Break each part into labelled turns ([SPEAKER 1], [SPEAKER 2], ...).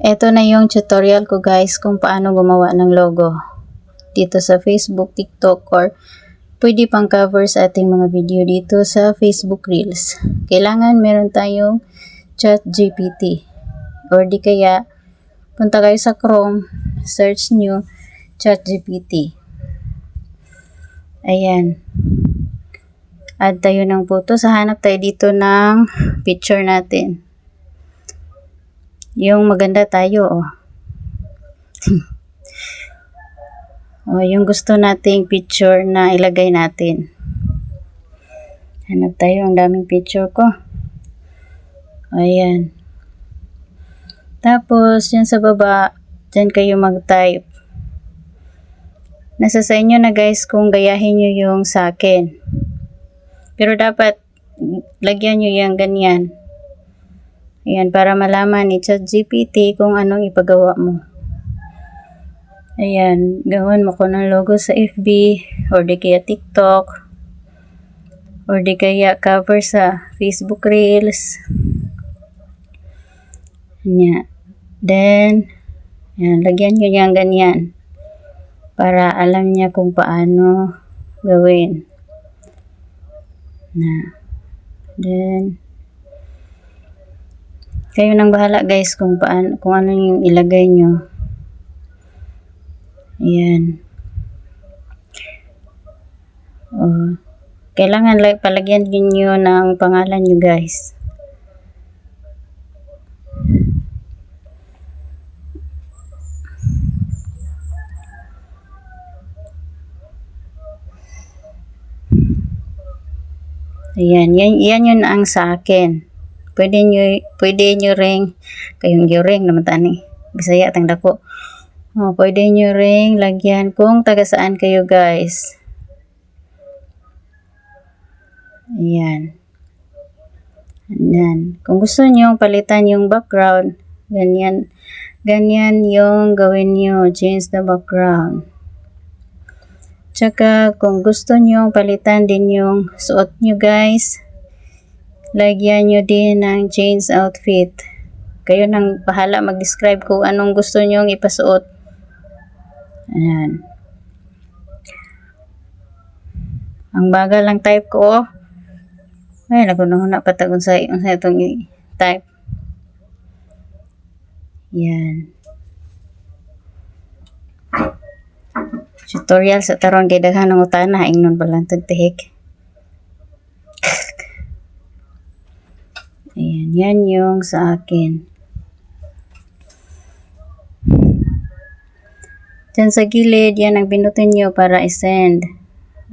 [SPEAKER 1] Ito na yung tutorial ko guys kung paano gumawa ng logo dito sa Facebook, TikTok, or pwede pang cover sa ating mga video dito sa Facebook Reels. Kailangan meron tayong ChatGPT, or di kaya punta kayo sa Chrome, search nyo ChatGPT. Ayan. Add tayo ng photo. Hanap tayo dito ng picture natin. Yung maganda tayo, oh. O, yung gusto nating picture na ilagay natin. Hanap tayo, ang daming picture ko. Ayan. Tapos, yan sa baba, dyan kayo mag-type. Nasa sa inyo na guys kung gayahin nyo yung sa akin. Pero dapat, lagyan nyo yung ganyan. Ayan, para malaman ni ChatGPT kung anong ipagawa mo. Ayan, gawin mo ko ng logo sa FB, or di kaya TikTok, or di kaya cover sa Facebook Reels. Ayan. Then, ayan, lagyan nyo yung ganyan. Para alam niya kung paano gawin. Then, kayo nang bahala guys kung paano, kung ano yung ilagay nyo. Ayan. Oh, kailangan palagyan niyo ng pangalan nyo guys. Ayan, yan yun ang sa akin. Pwede nyo ring, kayong ring naman tani. Bisaya tang dako. Oh, pwede nyo ring lagyan kung taga saan kayo guys. Ayan. Ayan. Kung gusto nyo palitan yung background, ganyan yung gawin nyo. Change the background. Tsaka kung gusto nyo palitan din yung suot nyo guys, lagyan nyo din ng change outfit. Kayo nang bahala mag-describe kung anong gusto nyo ipasuot. Ayan. Ang bagal lang type ko. Ay, nagunahon na patagon sa itong type. Yan. Tutorial sa taron kay daghan ng utana, ingnon balang tagtihik. Ayan, yan yung sa akin. Diyan sa gilid, yan ang pinutin nyo para i-send.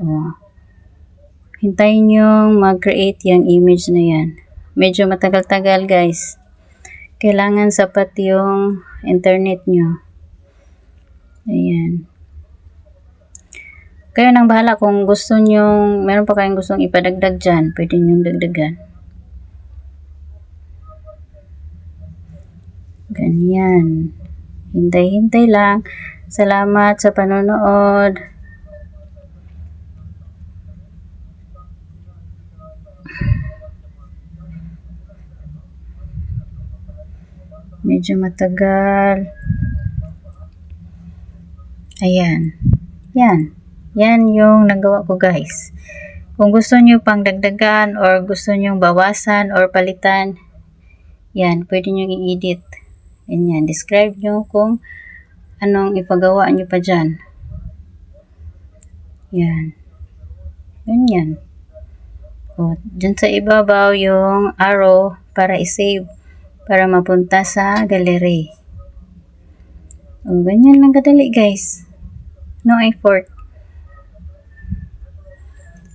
[SPEAKER 1] Oh. Hintayin nyo mag-create yung image na yan. Medyo matagal-tagal guys. Kailangan sapat yung internet nyo. Ayan. Kayo nang bahala kung gusto nyo, meron pa kayong gustong ipadagdag dyan, pwede nyo dagdagan. Ganyan. Hintay-hintay lang. Salamat sa panonood. Medyo matagal. Ayan. Yan. Yan yung nagawa ko guys. Kung gusto nyo pang dagdagan or gusto nyo bawasan or palitan, yan, pwede nyo i-edit. Yan. Describe nyo kung anong ipagawa nyo pa dyan. Yan. Ganyan. O, dyan sa ibabaw yung arrow para i-save. Para mapunta sa gallery. O, ganyan lang kadali guys. No effort.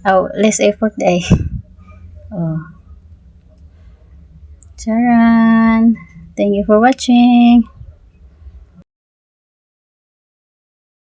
[SPEAKER 1] Oh, less effort day. Oh. Charan. Thank you for watching.